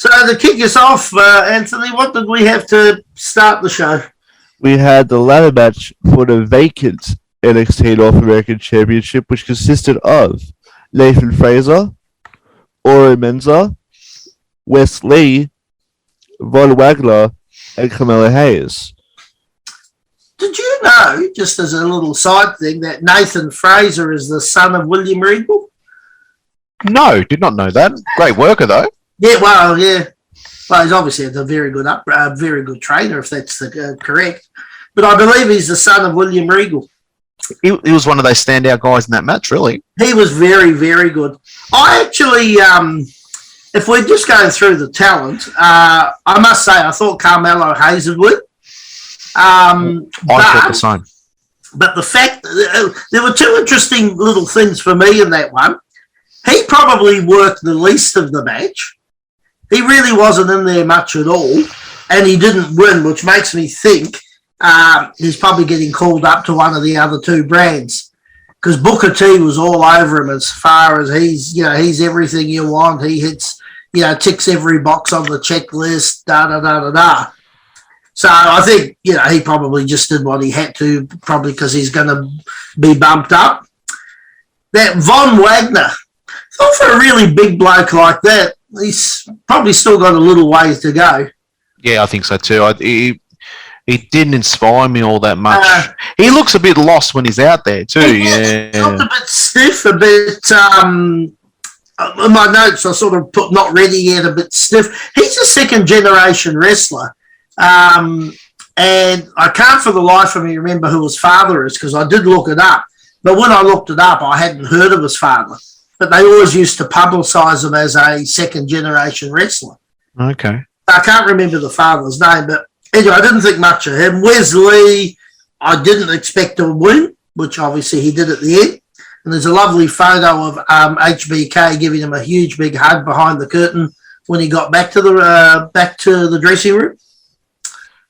So to kick us off, Anthony, what did we have to start the show? We had the ladder match for the vacant NXT North American Championship, which consisted of Nathan Fraser, Oro Menza, Wes Lee, Von Wagner, and Carmelo Hayes. Did you know, just as a little side thing, that Nathan Fraser is the son of William Regal? No, did not know that. Great worker, though. Yeah, well, yeah. Well, he's obviously a very good trainer, if that's correct. But I believe he's the son of William Regal. He was one of those standout guys in that match, really. He was very, very good. I actually, if we're just going through the talent, I must say I thought Carmelo Hayes would win. I thought the same. But the fact, there were two interesting little things for me in that one. He probably worked the least of the match. He really wasn't in there much at all, and he didn't win, which makes me think he's probably getting called up to one of the other two brands, because Booker T was all over him as far as he's everything you want. He hits, ticks every box on the checklist, da-da-da-da-da. So I think, he probably just did what he had to, probably because he's going to be bumped up. That Von Wagner, thought for a really big bloke like that, he's probably still got a little ways to go. Yeah, I think so too. He didn't inspire me all that much. He looks a bit lost when he's out there too. He looked a bit stiff, a bit... in my notes, I sort of put not ready yet, a bit stiff. He's a second-generation wrestler. And I can't for the life of me remember who his father is, because I did look it up. But when I looked it up, I hadn't heard of his father. But they always used to publicise him as a second-generation wrestler. Okay. I can't remember the father's name, but anyway, I didn't think much of him. Wes Lee, I didn't expect to win, which obviously he did at the end. And there's a lovely photo of HBK giving him a huge big hug behind the curtain when he got back to the dressing room.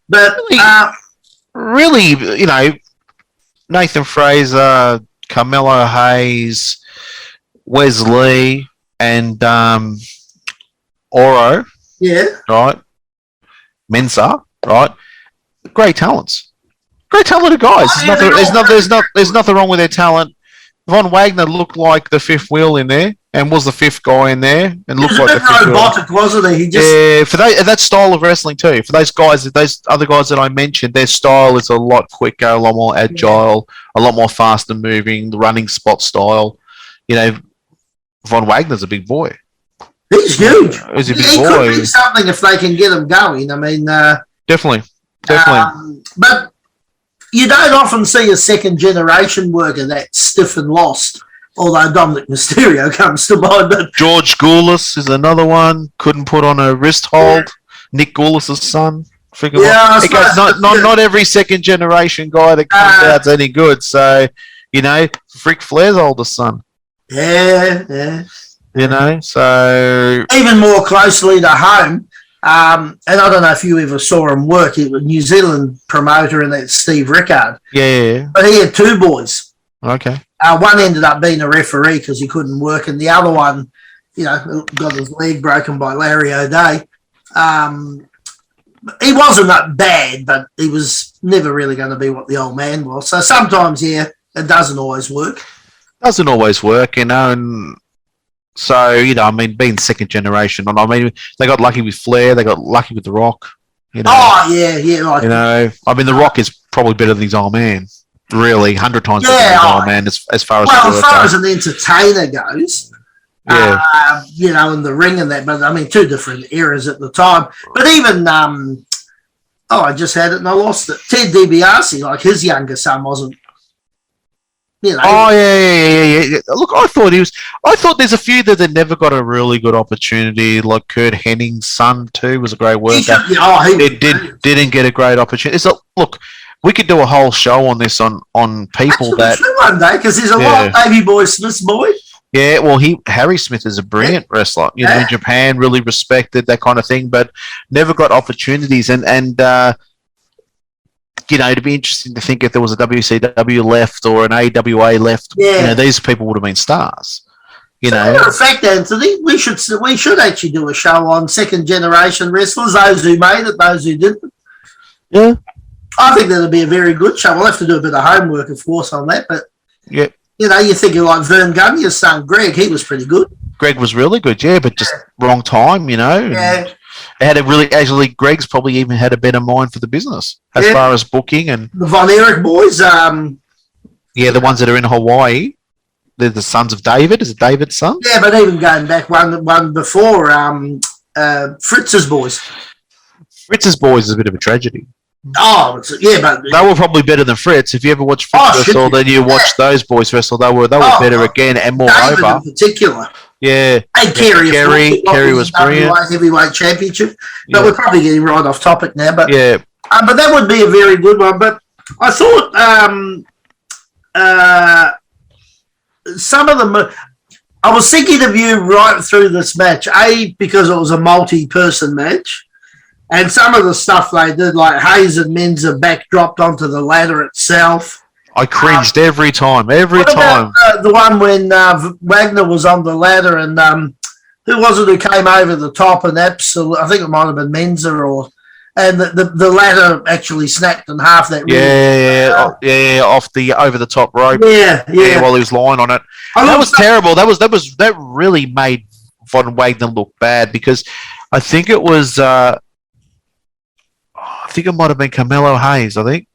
But really, Nathan Fraser, Carmelo Hayes, Wes Lee, and Oro, right, Mensa, right, great talents, great talented guys. There's nothing wrong with their talent. Von Wagner looked like the fifth wheel in there, and was the fifth guy in there, and looked like the fifth robotic, wasn't he? For that style of wrestling too. For those guys, those other guys that I mentioned, their style is a lot quicker, a lot more agile, a lot more faster moving. The running spot style, Von Wagner's a big boy. He's huge. He's a big he boy. Could be something if they can get him going. I mean, definitely. But you don't often see a second-generation worker that stiff and lost, although Dominic Mysterio comes to mind. But George Goulas is another one. Couldn't put on a wrist hold. Nick Goulas' son. Not every second-generation guy that comes out's any good. So, Ric Flair's oldest son. Yeah. So... Even more closely to home, and I don't know if you ever saw him work. He was a New Zealand promoter, and that's Steve Rickard. Yeah. But he had two boys. Okay. One ended up being a referee because he couldn't work, and the other one, got his leg broken by Larry O'Day. He wasn't that bad, but he was never really going to be what the old man was. So sometimes, it doesn't always work. Doesn't always work, and so, being second generation, they got lucky with Flair, they got lucky with The Rock. Oh, yeah. The Rock is probably better than his old man, really, 100 times better than his old man as far as an entertainer goes. In the ring and that, but two different eras at the time. But even, I just had it and I lost it. Ted DiBiase, like his younger son wasn't. Oh yeah. Look, I thought there's a few that never got a really good opportunity. Like Kurt Henning's son too was a great worker. Didn't get a great opportunity. So look, we could do a whole show on this on people that one day, because there's a lot of baby boy Smith's boy. Yeah, well, Harry Smith is a brilliant wrestler. In Japan, really respected, that kind of thing, but never got opportunities. And it'd be interesting to think if there was a WCW left or an AWA left. These people would have been stars. Matter of fact, Anthony, we should actually do a show on second generation wrestlers, those who made it, those who didn't. Yeah. I think that'll be a very good show. We'll have to do a bit of homework, of course, on that. But yeah, you think of like Vern Gundy's son, Greg. He was pretty good. Greg was really good, yeah, but just wrong time, Yeah. It had a really, actually, Greg's probably even had a better mind for the business as far as booking and the Von Erich boys. The ones that are in Hawaii. They're the sons of David. Is it David's son? Yeah, but even going back one before, Fritz's boys. Fritz's boys is a bit of a tragedy. Oh, yeah, but they were probably better than Fritz. If you ever watched Fritz wrestle, then you watched those boys wrestle. They were better again and more David over. In particular. Yeah. And Kerry was brilliant. Heavyweight championship. But we're probably getting right off topic now. But but that would be a very good one. But I thought some of them. I was thinking of you right through this match. Because it was a multi-person match. And some of the stuff they did, like Hayes and Menzer backdropped onto the ladder itself. I cringed every time. The one when Wagner was on the ladder and who was it who came over the top and absolutely, I think it might have been Menzer and the ladder actually snapped in half. That off the over the top rope. Yeah, while he was lying on it. That was terrible. That really made Von Wagner look bad because I think it was. I think it might have been Carmelo Hayes, I think.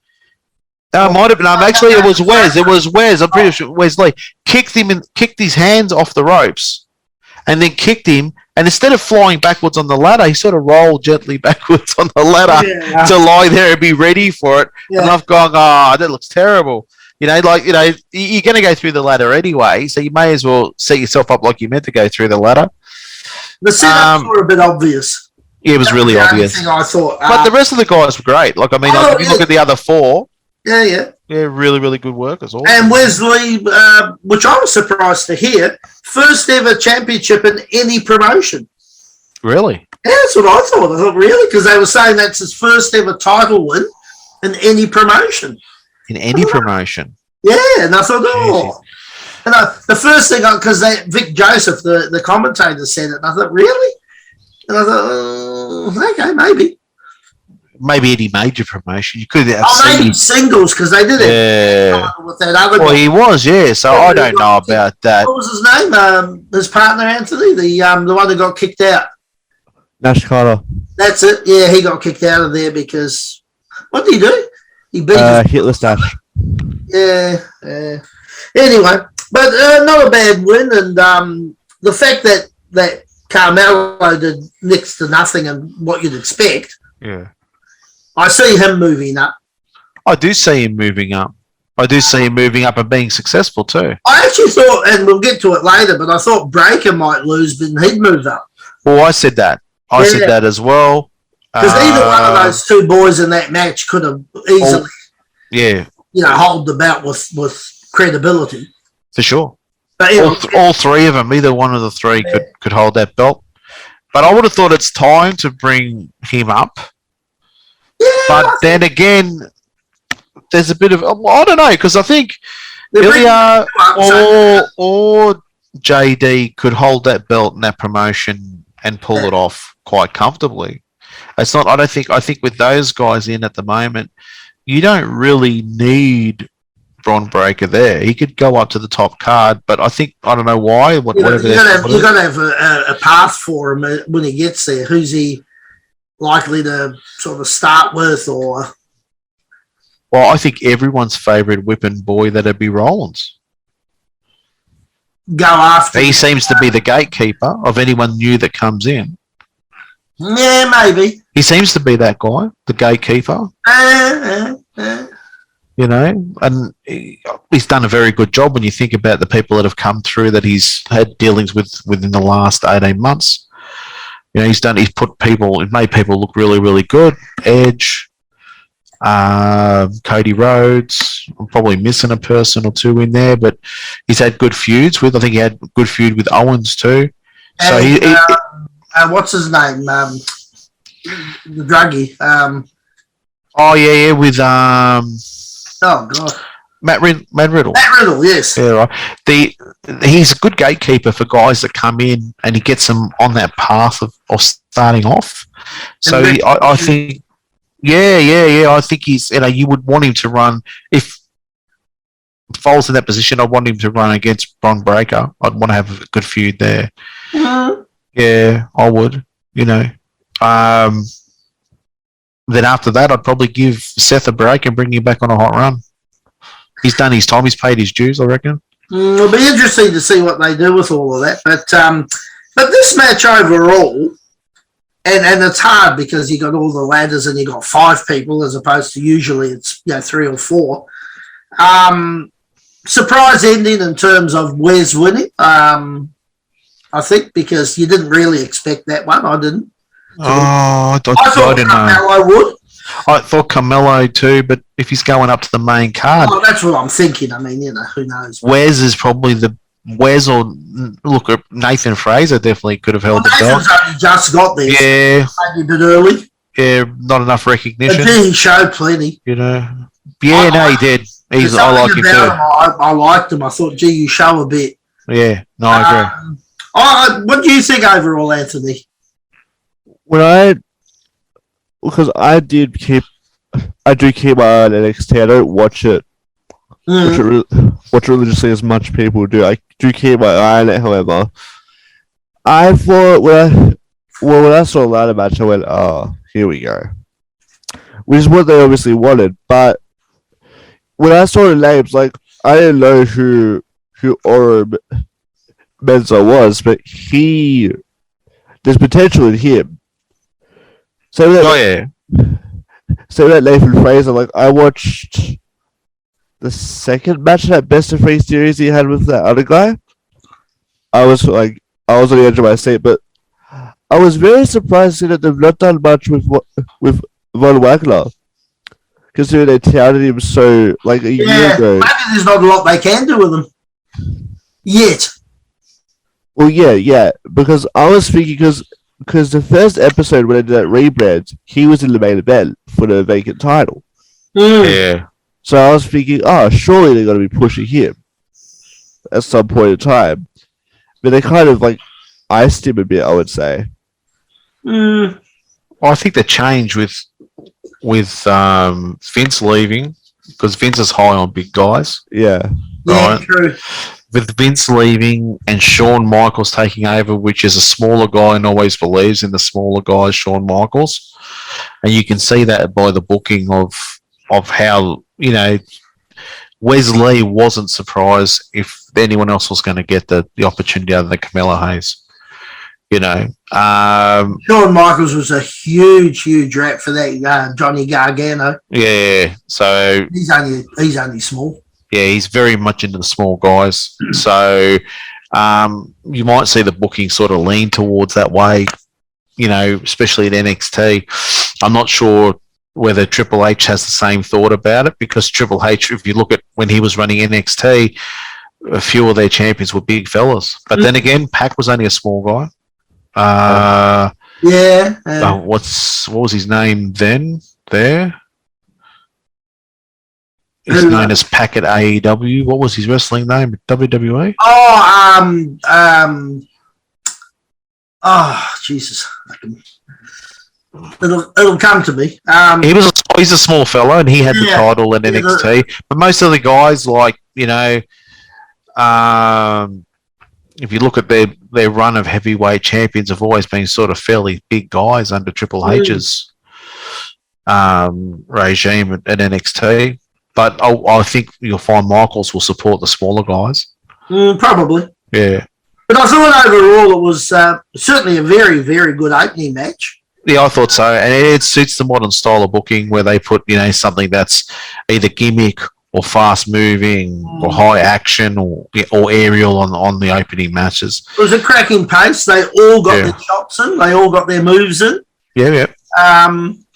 No, it might have been. Actually, it was Wes. I'm pretty sure Wesley kicked his hands off the ropes and then kicked him. And instead of flying backwards on the ladder, he sort of rolled gently backwards on the ladder to lie there and be ready for it. Yeah. And I've gone, that looks terrible. You're going to go through the ladder anyway, so you may as well set yourself up like you meant to go through the ladder. The setups were a bit obvious. Yeah, it was really obvious. I thought, but the rest of the guys were great. If you look at the other four, yeah, really, really good work as well. And Wesley, which I was surprised to hear, first ever championship in any promotion. Really? Yeah, that's what I thought. I thought really because they were saying that's his first ever title win in any promotion. In any promotion. Yeah, and I thought, and the first thing because Vic Joseph, the commentator, said it, and I thought really. And I thought, okay, maybe. Maybe any major promotion. You could have maybe singles because they did it with that other guy. He was, so I don't know about that. What was his name? His partner, Anthony, the one that got kicked out. Nash Carter. That's it. Yeah, he got kicked out of there because what did he do? He beat Hitler Stash. Yeah. Anyway, but not a bad win, and the fact that Carmelo did next to nothing and what you'd expect. Yeah. I see him moving up. I do see him moving up. And being successful too. I actually thought, and we'll get to it later, but I thought Breaker might lose, but he'd move up. Well, I said that. I said that as well. Because either one of those two boys in that match could have easily, hold the belt with credibility. For sure. But all three of them, either one of the three could hold that belt. But I would have thought it's time to bring him up. Yeah, but then again, there's a bit of I don't know because I think Ilya or JD could hold that belt in that promotion and pull it off quite comfortably. It's not. I think with those guys in at the moment, you don't really need Bron Breakker there. He could go up to the top card, but I don't know why. You're going to have a path for him when he gets there. Who's he likely to sort of start with? Or well, I think everyone's favourite whipping boy that'd be Rollins. Go after. He seems to be the gatekeeper of anyone new that comes in. Yeah, maybe. He seems to be that guy, the gatekeeper. And he's done a very good job when you think about the people that have come through that he's had dealings with within the last 18 months. He's made people look really, really good. Edge, Cody Rhodes. I'm probably missing a person or two in there, but he's had good feuds I think he had a good feud with Owens too. And, so what's his name? The druggie. With Oh God. Matt Riddle. Matt Riddle, yes. Yeah, right. He's a good gatekeeper for guys that come in, and he gets them on that path of starting off. So I think, I think he's, you would want him to run if falls in that position. I'd want him to run against Bron Breakker. I'd want to have a good feud there. Mm-hmm. Yeah, I would. Then after that, I'd probably give Seth a break and bring him back on a hot run. He's done his time. He's paid his dues, I reckon. It'll be interesting to see what they do with all of that. But this match overall, and it's hard because you got all the ladders and you got 5 people as opposed to usually it's 3 or 4. Surprise ending in terms of Wes winning. I think because you didn't really expect that one. I didn't. I thought Carmelo would. I thought Carmelo too, but if he's going up to the main card, that's what I'm thinking. I mean, who knows? Wes is probably Wes or look, Nathan Fraser definitely could have held the belt. Only just got there. Yeah, maybe a bit early. Yeah, not enough recognition. But he showed plenty. He did. I like him too. I liked him. I thought, gee, you show a bit. Yeah, no, I agree. What do you think overall, Anthony? Because I do keep my eye on NXT. I don't watch it. Watch it religiously as much people do. I do keep my eye on it. However, I thought when I saw the ladder match, I went, "Oh, here we go," which is what they obviously wanted. But when I saw the names, I didn't know who Oro Menza was, but there's potential in him. So that Nathan Fraser, I watched the second match of that Best of 3 series he had with that other guy. I was on the edge of my seat, but I was very surprised to see that they've not done much with Von Wagner, considering they touted him so a year ago. Maybe there's not a lot they can do with him yet. Well, yeah, because I was thinking because the first episode when I did that rebrand, he was in the main event for the vacant title. Yeah. So I was thinking, surely they're going to be pushing him at some point in time. But they kind of iced him a bit, I would say. Well, I think the change with Vince leaving, because Vince is high on big guys. Yeah. Right? Yeah, true. With Vince leaving and Shawn Michaels taking over, which is a smaller guy and always believes in the smaller guys, Shawn Michaels. And you can see that by the booking of how, Wesley wasn't surprised if anyone else was going to get the opportunity out of the Carmelo Hayes. Shawn Michaels was a huge rap for that Johnny Gargano. Yeah, so he's only small. Yeah, he's very much into the small guys. So you might see the booking sort of lean towards that way, especially at NXT. I'm not sure whether Triple H has the same thought about it, because Triple H, if you look at when he was running NXT, a few of their champions were big fellas. But then again, Pac was only a small guy. What was his name then? He's known as Pac at AEW. What was his wrestling name at WWE? Jesus. It'll come to me. He's a small fellow, and he had the title in NXT. But most of the guys, if you look at their run of heavyweight champions, have always been sort of fairly big guys under Triple H's regime at NXT. But I think you'll find Michaels will support the smaller guys. Probably. Yeah. But I thought overall it was certainly a very, very good opening match. Yeah, I thought so. And it suits the modern style of booking where they put, something that's either gimmick or fast moving or high action or aerial on the opening matches. It was a cracking pace. They all got their shots in. They all got their moves in. Yeah.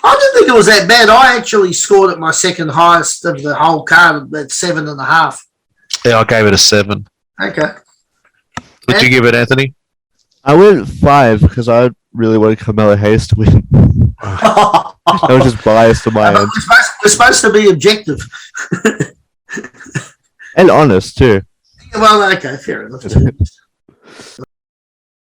I didn't think it was that bad. I actually scored it my second highest of the whole card at 7.5. Yeah, I gave it a 7. Okay. Did you give it, Anthony? I went 5 because I really wanted Carmelo Hayes to win. I was just biased to my end. We're supposed to be objective. And honest too. Well, okay, fair enough.